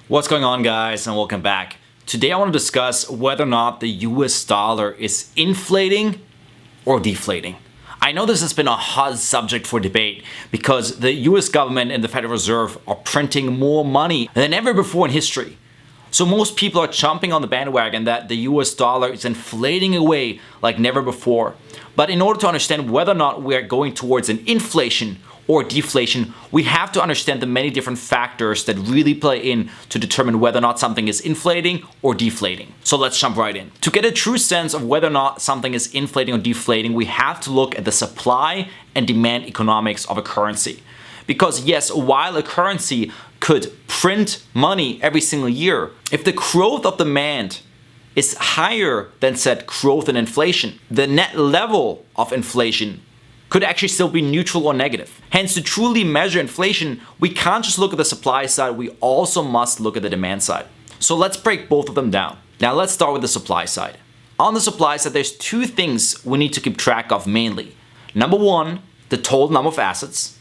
What's going on, guys, and welcome back. Today I want to discuss whether or not the US dollar is inflating or deflating. I know this has been a hot subject for debate because the US government and the Federal Reserve are printing more money than ever before in history. So most people are jumping on the bandwagon that the US dollar is inflating away like never before. But in order to understand whether or not we are going towards an inflation or deflation, we have to understand the many different factors that really play in to determine whether or not something is inflating or deflating. So let's jump right in. To get a true sense of whether or not something is inflating or deflating, we have to look at the supply and demand economics of a currency. Because yes, while a currency could print money every single year, if the growth of demand is higher than said growth in inflation, the net level of inflation could actually still be neutral or negative. Hence, to truly measure inflation, we can't just look at the supply side, we also must look at the demand side. So let's break both of them down. Now let's start with the supply side. On the supply side, there's two things we need to keep track of mainly. Number one, the total number of assets,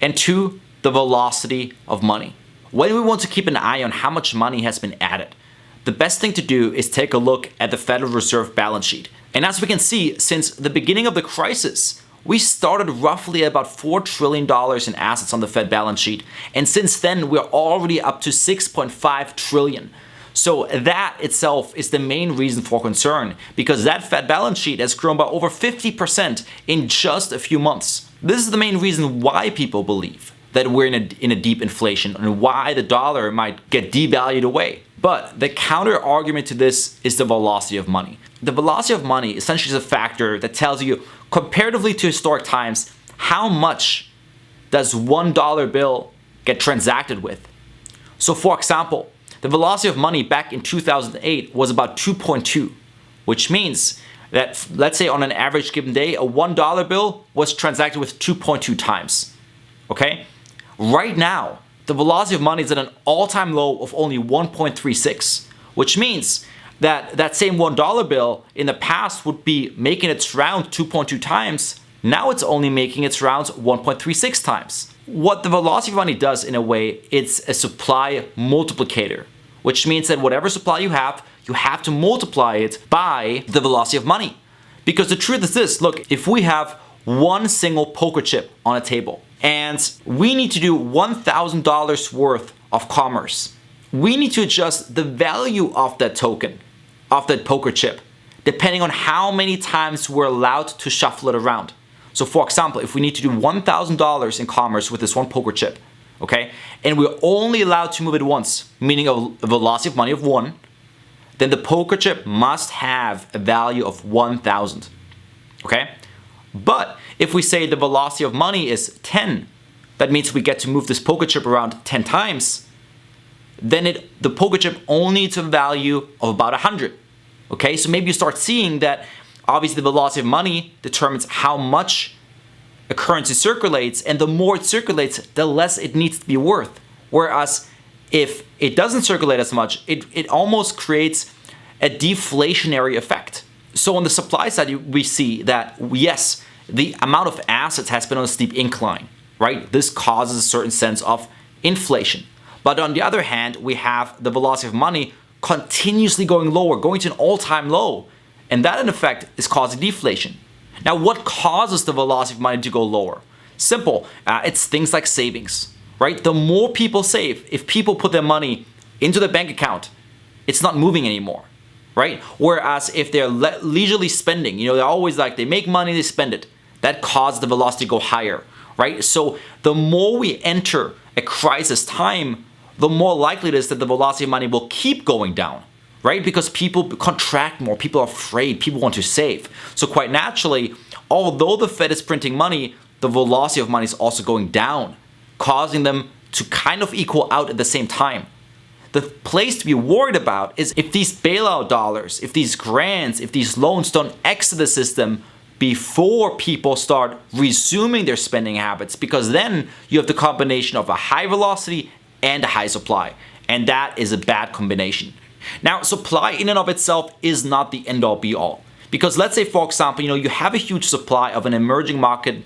and two, the velocity of money. When we want to keep an eye on how much money has been added, the best thing to do is take a look at the Federal Reserve balance sheet. And as we can see, since the beginning of the crisis, we started roughly about $4 trillion in assets on the Fed balance sheet, and since then we're already up to 6.5 trillion. So that itself is the main reason for concern, because that Fed balance sheet has grown by over 50% in just a few months. This is the main reason why people believe that we're in a deep inflation and why the dollar might get devalued away. But the counter argument to this is the velocity of money. The velocity of money essentially is a factor that tells you, comparatively to historic times, how much does $1 bill get transacted with. So for example, the velocity of money back in 2008 was about 2.2, which means that, let's say on an average given day, a $1 bill was transacted with 2.2 times, okay? Right now, the velocity of money is at an all-time low of only 1.36, which means that that same $1 bill in the past would be making its round 2.2 times. Now it's only making its rounds 1.36 times. What the velocity of money does in a way, it's a supply multiplicator, which means that whatever supply you have to multiply it by the velocity of money. Because the truth is this, look, if we have one single poker chip on a table and we need to do $1,000 worth of commerce, we need to adjust the value of that token, of that poker chip, depending on how many times we're allowed to shuffle it around. So for example, if we need to do $1,000 in commerce with this one poker chip, okay, and we're only allowed to move it once, meaning a velocity of money of 1, then the poker chip must have a value of 1,000, okay? But if we say the velocity of money is 10, that means we get to move this poker chip around 10 times, then the poker chip only needs a value of about 100. Okay, so maybe you start seeing that obviously the velocity of money determines how much a currency circulates, and the more it circulates, the less it needs to be worth. Whereas if it doesn't circulate as much, it almost creates a deflationary effect. So on the supply side, we see that yes, the amount of assets has been on a steep incline, right? This causes a certain sense of inflation. But on the other hand, we have the velocity of money continuously going lower, going to an all-time low. And that in effect is causing deflation. Now, what causes the velocity of money to go lower? Simple, it's things like savings, right? The more people save, if people put their money into their bank account, it's not moving anymore, right? Whereas if they're leisurely spending, they're always like, they make money, they spend it. That causes the velocity to go higher, right? So the more we enter a crisis time, the more likely it is that the velocity of money will keep going down, right? Because people contract more, people are afraid, people want to save. So quite naturally, although the Fed is printing money, the velocity of money is also going down, causing them to kind of equal out at the same time. The place to be worried about is if these bailout dollars, if these grants, if these loans don't exit the system before people start resuming their spending habits, because then you have the combination of a high velocity and a high supply, and that is a bad combination. Now, supply in and of itself is not the end-all be-all, because let's say, for example, you have a huge supply of an emerging market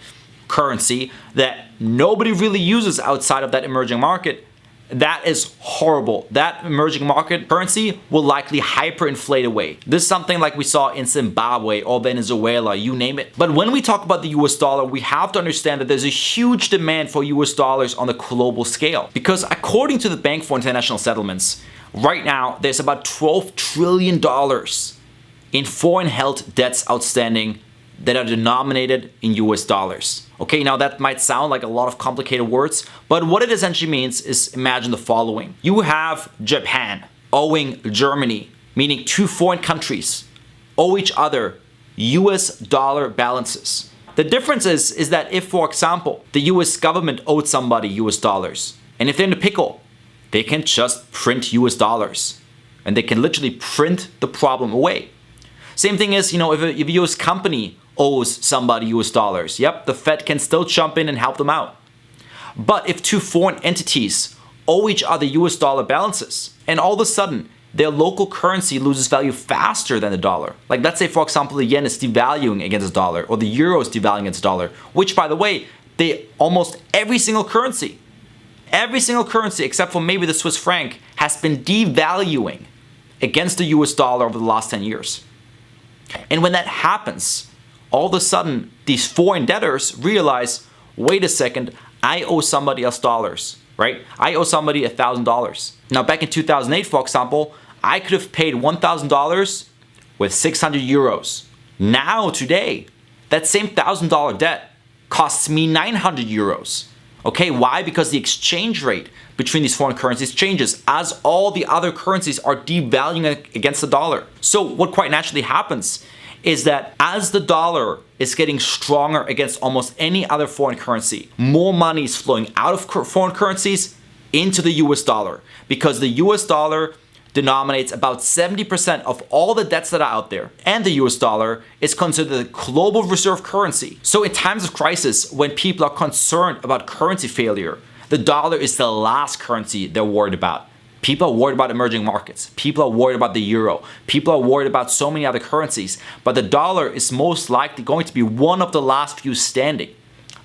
currency that nobody really uses outside of that emerging market, That is horrible. That emerging market currency will likely hyperinflate away. This is something like we saw in Zimbabwe or Venezuela, you name it. But when we talk about the US dollar, we have to understand that there's a huge demand for US dollars on the global scale. Because according to the Bank for International Settlements, right now there's about $12 trillion in foreign held debts outstanding that are denominated in US dollars. Okay, now that might sound like a lot of complicated words, but what it essentially means is, imagine the following. You have Japan owing Germany, meaning two foreign countries owe each other US dollar balances. The difference is that if, for example, the US government owed somebody US dollars, and if they're in a pickle, they can just print US dollars, and they can literally print the problem away. Same thing is, if a US company owes somebody US dollars, yep, the Fed can still jump in and help them out. But if two foreign entities owe each other US dollar balances, and all of a sudden their local currency loses value faster than the dollar, like let's say for example the yen is devaluing against the dollar, or the euro is devaluing against the dollar, which by the way, almost every single currency except for maybe the Swiss franc has been devaluing against the US dollar over the last 10 years. And when that happens, all of a sudden, these foreign debtors realize, wait a second, I owe somebody else dollars, right? I owe somebody $1,000. Now, back in 2008, for example, I could have paid $1,000 with 600 euros. Now, today, that same $1,000 debt costs me 900 euros. Okay, why? Because the exchange rate between these foreign currencies changes as all the other currencies are devaluing against the dollar. So what quite naturally happens is that as the dollar is getting stronger against almost any other foreign currency, more money is flowing out of foreign currencies into the US dollar, because the US dollar denominates about 70% of all the debts that are out there, and the US dollar is considered the global reserve currency. So in times of crisis, when people are concerned about currency failure, the dollar is the last currency they're worried about. People are worried about emerging markets. People are worried about the euro. People are worried about so many other currencies. But the dollar is most likely going to be one of the last few standing.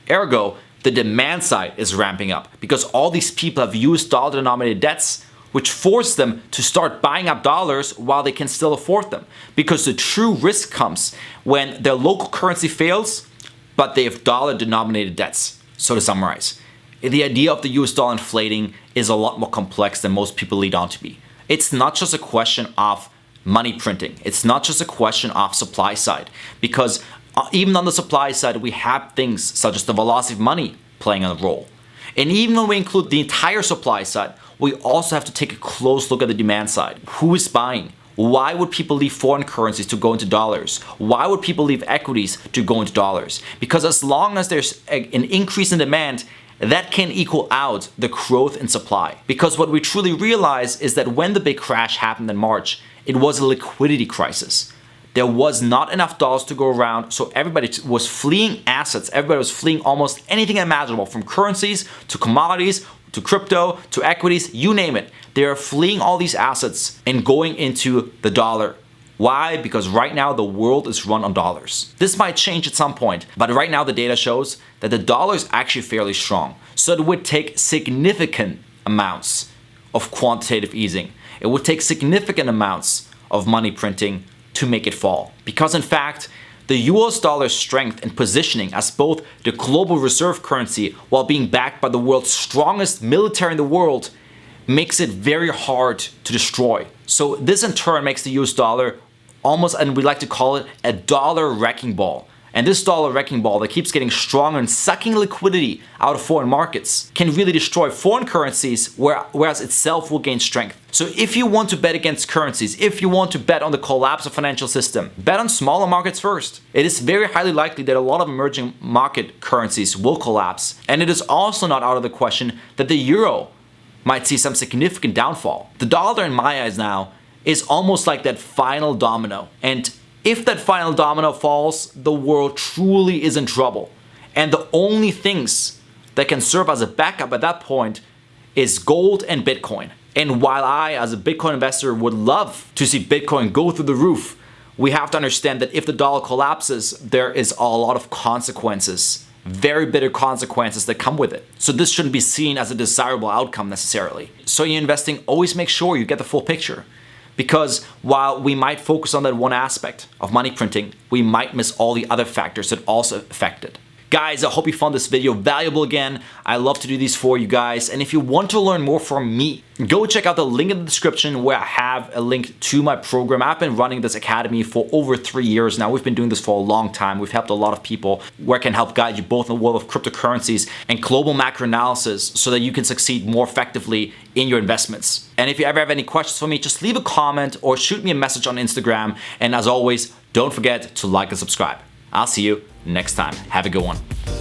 Ergo, the demand side is ramping up because all these people have US dollar denominated debts, which force them to start buying up dollars while they can still afford them. Because the true risk comes when their local currency fails, but they have dollar denominated debts. So to summarize, the idea of the US dollar inflating is a lot more complex than most people lead on to be. It's not just a question of money printing. It's not just a question of supply side, because even on the supply side, we have things such as the velocity of money playing a role. And even when we include the entire supply side, we also have to take a close look at the demand side. Who is buying? Why would people leave foreign currencies to go into dollars? Why would people leave equities to go into dollars? Because as long as there's an increase in demand, that can equal out the growth in supply. Because what we truly realize is that when the big crash happened in March, it was a liquidity crisis. There was not enough dollars to go around, so everybody was fleeing assets. Everybody was fleeing almost anything imaginable, from currencies to commodities to crypto to equities, you name it. They are fleeing all these assets and going into the dollar. Why? Because right now the world is run on dollars. This might change at some point, but right now the data shows that the dollar is actually fairly strong. So it would take significant amounts of quantitative easing. It would take significant amounts of money printing to make it fall. Because in fact, the US dollar's strength and positioning as both the global reserve currency while being backed by the world's strongest military in the world makes it very hard to destroy. So this in turn makes the US dollar almost, and we like to call it, a dollar wrecking ball. And this dollar wrecking ball that keeps getting stronger and sucking liquidity out of foreign markets can really destroy foreign currencies, whereas itself will gain strength. So if you want to bet against currencies, if you want to bet on the collapse of financial system, bet on smaller markets first. It is very highly likely that a lot of emerging market currencies will collapse. And it is also not out of the question that the euro might see some significant downfall. The dollar in my eyes now is almost like that final domino. And if that final domino falls, the world truly is in trouble. And the only things that can serve as a backup at that point is gold and Bitcoin. And while I, as a Bitcoin investor, would love to see Bitcoin go through the roof, we have to understand that if the dollar collapses, there is a lot of consequences very bitter consequences that come with it. So this shouldn't be seen as a desirable outcome necessarily. So in investing, always make sure you get the full picture. Because while we might focus on that one aspect of money printing, we might miss all the other factors that also affect it. Guys, I hope you found this video valuable again. I love to do these for you guys. And if you want to learn more from me, go check out the link in the description where I have a link to my program. I've been running this academy for over 3 years now. We've been doing this for a long time. We've helped a lot of people where I can help guide you both in the world of cryptocurrencies and global macro analysis so that you can succeed more effectively in your investments. And if you ever have any questions for me, just leave a comment or shoot me a message on Instagram. And as always, don't forget to like and subscribe. I'll see you next time. Have a good one.